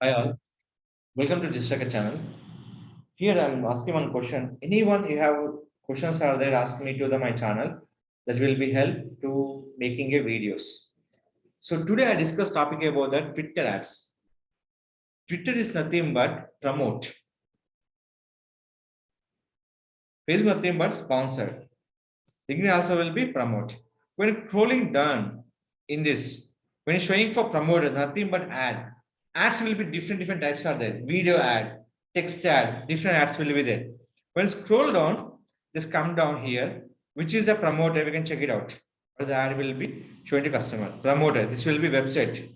Hi all, welcome to Distraka channel. Here I'm asking one question. Anyone you have questions are there, ask me to my channel. That will be help to making a videos. So today I discuss topic about the Twitter ads. Twitter is nothing but promote. Facebook nothing but sponsored. LinkedIn also will be promote. When scrolling down in this, when showing for promote, nothing but ad. Ads will be different types are there. Video ad, text ad, different ads will be there. When scroll down, just come down here, which is a promoter. We can check it out. Or the ad will be showing to customer. Promoter. This will be website.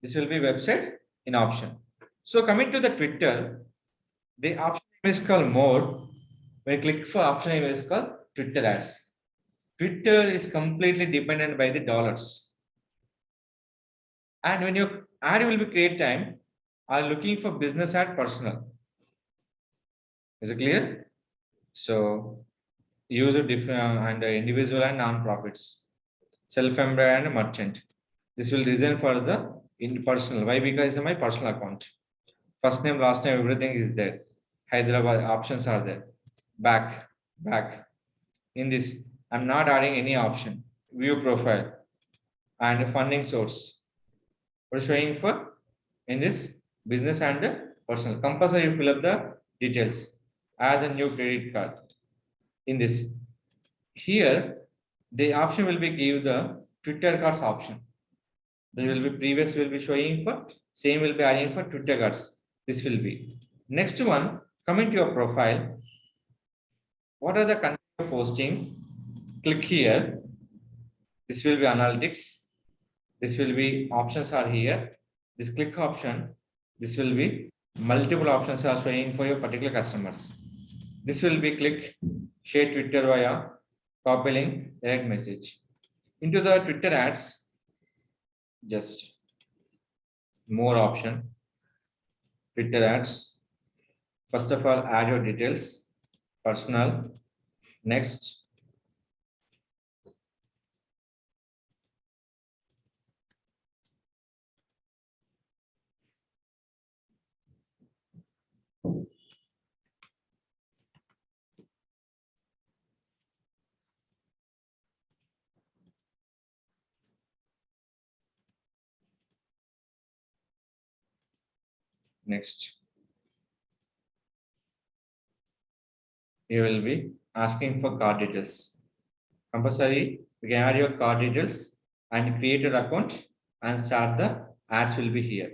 This will be website in option. So coming to the Twitter, the option is called more. When you click for option, it is called Twitter ads. Twitter is completely dependent by the dollars. And when your ad will be create time, are looking for business ad personal. Is it clear? So use a different and individual and non-profits, self-employed and merchant. This will reason for the in personal. Why? Because it's my personal account. First name, last name, everything is there. Hyderabad options are there. Back. In this, I'm not adding any option. View profile and funding source. We're showing for in this business and personal. Compulsory you fill up the details. Add the new credit card. In this, here the option will be give the Twitter cards option. There will be previous will be showing for same will be adding for Twitter cards. This will be next one coming to your profile. What are the content you're posting? Click here. This will be analytics. This will be options are here. This click option. This will be multiple options are showing for your particular customers. This will be click share Twitter via copy link direct message. Into the Twitter ads, just more option. Twitter ads. First of all, add your details, personal. Next, next. You will be asking for card details. Compulsory, you can add your card details and create an account and start the ads will be here.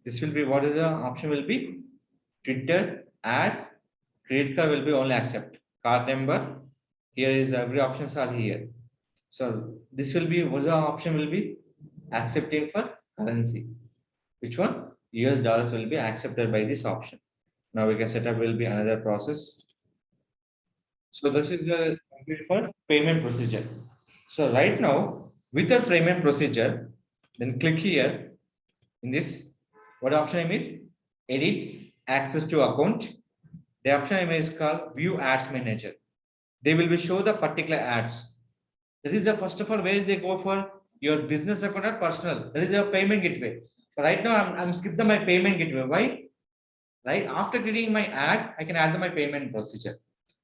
This will be what is the option will be Twitter ad credit card will be only accept card number. Here is every options are here. So this will be what the option will be accepting for currency. Which one? US dollars will be accepted by this option. Now we can set up will be another process. So this is the complete for payment procedure. So right now, with the payment procedure, then click here in this. What option is? Edit access to account. The option is called View Ads Manager. They will be show the particular ads. That is the first of all where they go for your business account or personal. That is your payment gateway. So right now I'm skip the my payment gateway. Why? Right after getting my ad, I can add my payment procedure.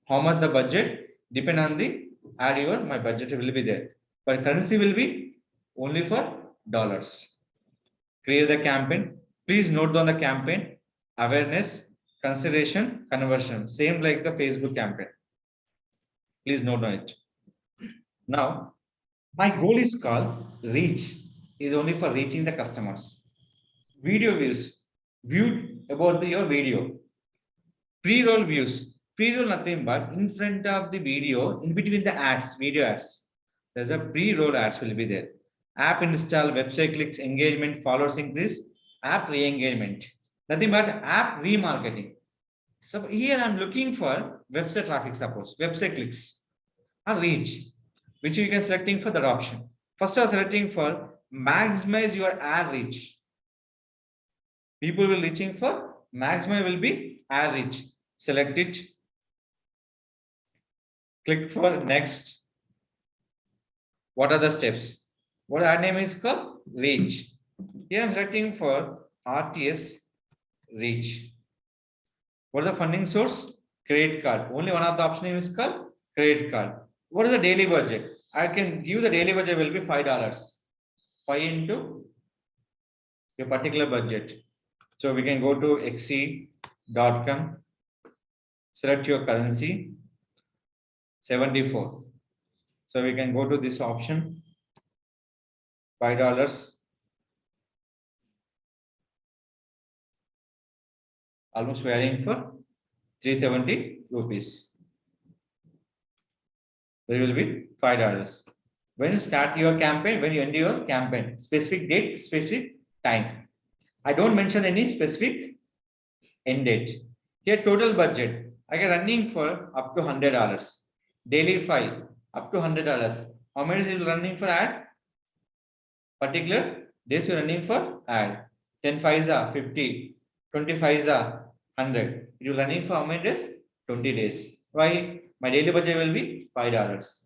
How much the budget depend on the ad your my budget will be there. But currency will be only for dollars. Create the campaign. Please note down the campaign awareness, consideration, conversion. Same like the Facebook campaign. Please note on it. Now, my goal is called reach. Is only for reaching the customers. Video views viewed about your video. Pre-roll views. Pre-roll nothing but in front of the video, in between the ads, video ads. There's a pre-roll ads will be there. App install, website clicks, engagement, followers increase, app re-engagement. Nothing but app remarketing. So here I'm looking for website traffic, suppose website clicks or reach, which you can selecting for that option. First, I'm selecting for maximize your ad reach. People will reaching for maximize will be ad reach. Select it. Click for next. What are the steps? What ad name is called? Reach. Here I'm selecting for RTS reach. What is the funding source? Credit card. Only one of the option is called credit card. What is the daily budget? I can give the daily budget will be $5. 5 into your particular budget. So we can go to xe.com, select your currency, 74. So we can go to this option, $5, almost varying for 370 rupees. There will be $5. When you start your campaign, when you end your campaign, specific date, specific time. I don't mention any specific end date. Here total budget, I can running for up to $100. Daily file up to $100. How many is running for ad? Particular days you're running for ad. 10 FISA 50, 20 FISA 100. You're running for how many days? 20 days. Why? My daily budget will be $5.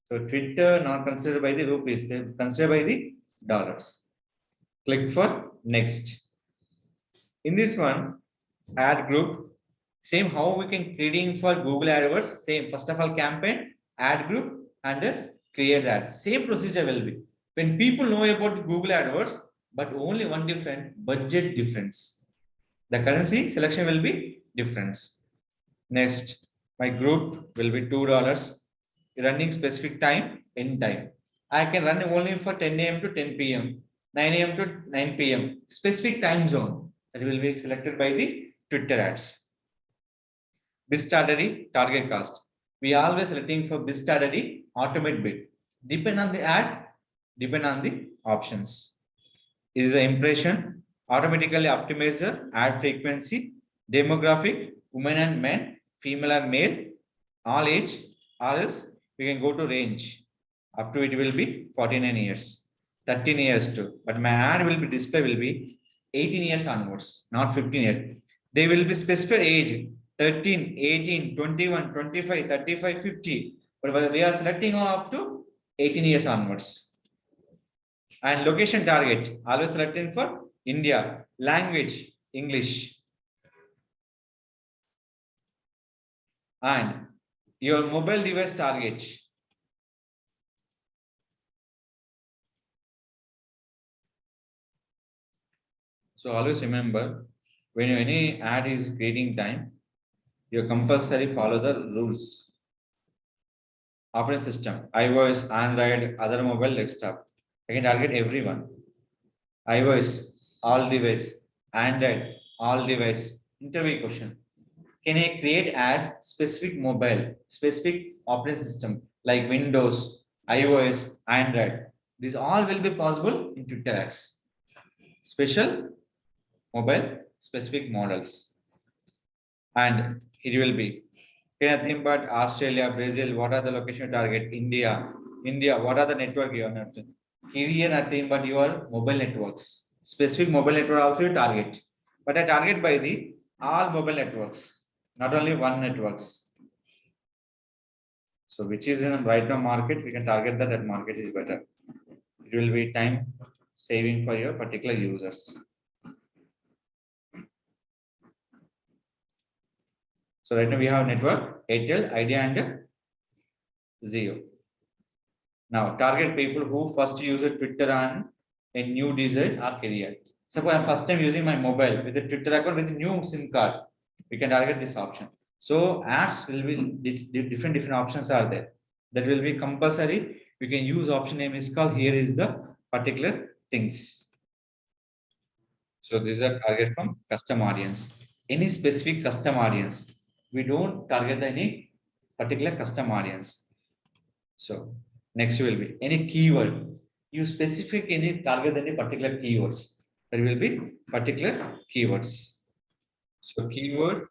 So Twitter not considered by the rupees, they considered by the dollars. Click for next. In this one, ad group, same how we can creating for Google AdWords, same first of all campaign, ad group and create that. Same procedure will be. When people know about Google AdWords, but only one different budget difference. The currency selection will be difference. Next, my group will be $2. Running specific time, end time. I can run only for 10 a.m. to 10 p.m., 9 a.m. to 9 p.m. Specific time zone that will be selected by the Twitter ads. Bid target cost. We always selecting for bid automate bid. Depend on the ad, depend on the options. Is the impression automatically optimize the ad frequency, demographic, women and men, female and male, all age, or else we can go to range. Up to it will be 49 years, 13 years too. But my ad will be display will be 18 years onwards, not 15 years. They will be specified age 13, 18, 21, 25, 35, 50. But we are selecting up to 18 years onwards. And location target, always selecting for India. Language, English. And your mobile device target. So always remember, when any ad is creating time, you compulsory follow the rules. Operating system, iOS, Android, other mobile desktop. I can target everyone. iOS, all device, Android, all device. Interview question. Can I create ads specific mobile, specific operating system like Windows, iOS, Android? These all will be possible in Twitter ads. Special mobile specific models. And it will be nothing but Australia, Brazil, what are the location target? India, what are the network you are? Here nothing but your mobile networks. Specific mobile network also you target. But I target by the all mobile networks, not only one networks. So which is in right now market, we can target that market is better. It will be time saving for your particular users. So right now we have network, Airtel, Idea and Zio. Now target people who first use Twitter on a new design or career. Suppose I'm first time using my mobile with a Twitter account with a new SIM card. We can target this option. So ads will be different options are there. That will be compulsory. We can use option name is called here is the particular things. So these are target from custom audience. Any specific custom audience. We don't target any particular custom audience. So next will be any keyword. You specific any target any particular keywords. There will be particular keywords. So keyword,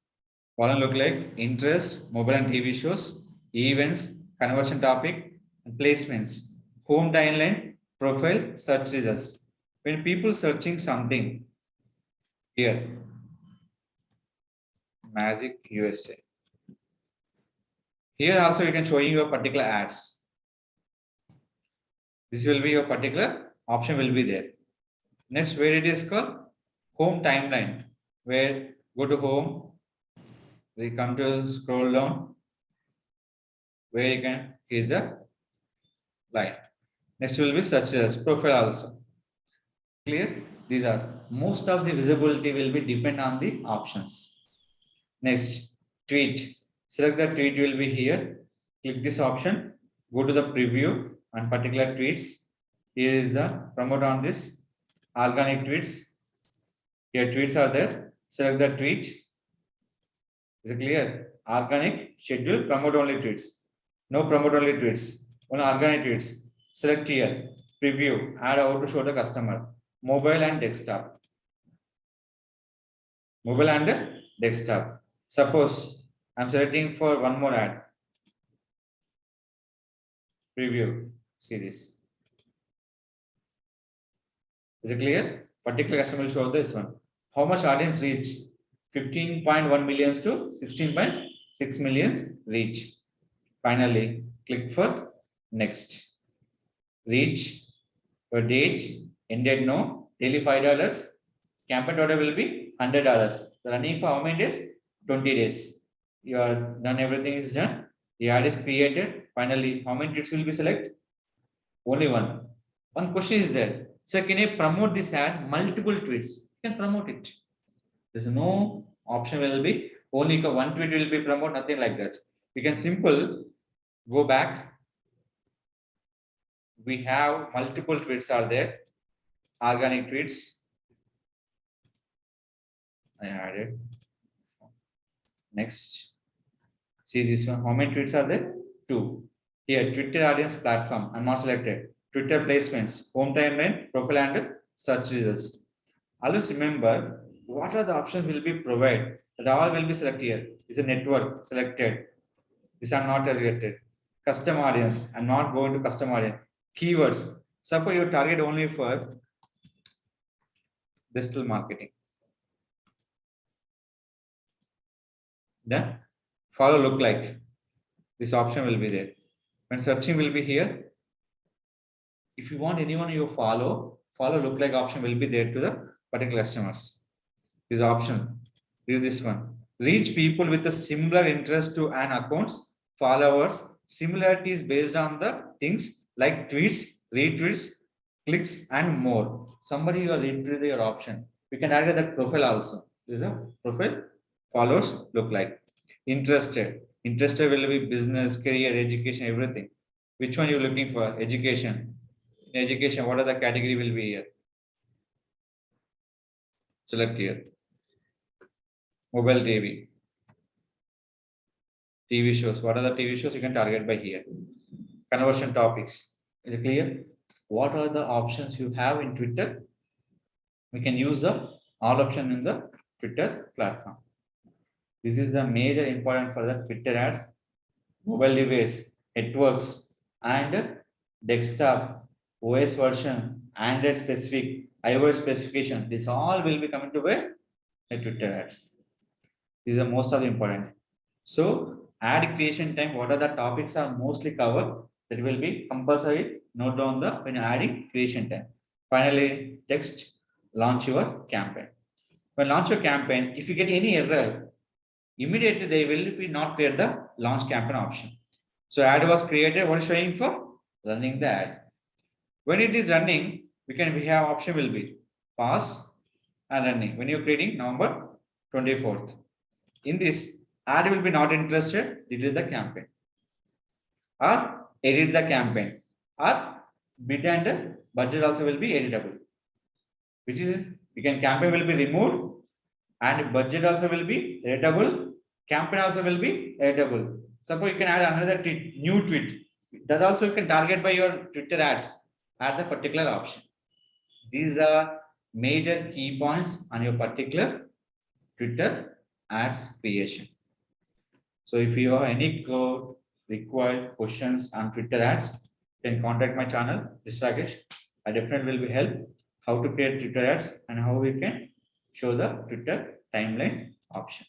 what look like interest, mobile and TV shows, events, conversion topic, and placements, home timeline, profile, search results. When people searching something here, Magic USA. Here also you can show your particular ads. This will be your particular option will be there. Next, where it is called home timeline, where go to home, we come to scroll down, where you can, here's a line. Next will be search as profile also. Clear? These are most of the visibility will be depend on the options. Next, tweet. Select the tweet will be here. Click this option. Go to the preview and particular tweets. Here is the promote on this organic tweets. Here tweets are there. Select the tweet. Is it clear? Organic schedule promote only tweets. No promote only tweets. Only organic tweets. Select here. Preview. Add how to show the customer. Mobile and desktop. Mobile and desktop. Suppose I'm selecting for one more ad. Preview. See this. Is it clear? Particular customer will show this one. How much audience reach? 15.1 millions to 16.6 millions reach. Finally, click for next. Reach. Your date. Ended no. Daily $5. Campaign order will be $100. Running for how many days? 20 days. You are done, everything is done. The ad is created. Finally, how many tweets will be selected? Only one. One question is there. So can I promote this ad? Multiple tweets. You can promote it. There's no option will be only one tweet will be promote, nothing like that. We can simple go back. We have multiple tweets are there. Organic tweets. I added. Next. See this one. How many tweets are there? 2. Here, Twitter audience platform. I'm not selected. Twitter placements, home timeline, profile and search results. Always remember what are the options will be provided. That all will be selected here. Is a network selected. These are not related. Custom audience. I'm not going to custom audience. Keywords. Suppose you target only for digital marketing. Then follow look like. This option will be there. When searching will be here. If you want anyone you follow look like option will be there to the particular customers. This option. Use this one. Reach people with a similar interest to an accounts, followers, similarities based on the things like tweets, retweets, clicks, and more. Somebody you are into your option. We can add that profile also. This is a profile. Followers look like. Interested. Interested will be business, career, education, everything. Which one you looking for? Education. In education, what are the category will be here? Select here. Mobile TV. TV shows. What are the TV shows you can target by here? Conversion topics. Is it clear? What are the options you have in Twitter? We can use the all option in the Twitter platform. This is the major important for the Twitter ads, mobile device, networks, and desktop, OS version, Android specific, iOS specification. This all will be coming to where? The Twitter ads. These are most of the important. So ad creation time, what are the topics are mostly covered? That will be compulsory. Note down the when you're adding creation time. Finally, text launch your campaign. When launch your campaign, if you get any error, immediately they will be not clear the launch campaign option. So ad was created. What is showing for? Running the ad. When it is running, we have option will be pause and running. When you're creating November 24th. In this, ad will be not interested, delete the campaign. Or edit the campaign. Or bid and budget also will be editable. Which is campaign will be removed and budget also will be editable. Campaign also will be editable. Suppose you can add another new tweet. That also you can target by your Twitter ads at the particular option. These are major key points on your particular Twitter ads creation. So if you have any required questions on Twitter ads, you can contact my channel, this Rakesh. I definitely will be help how to create Twitter ads and how we can show the Twitter timeline option.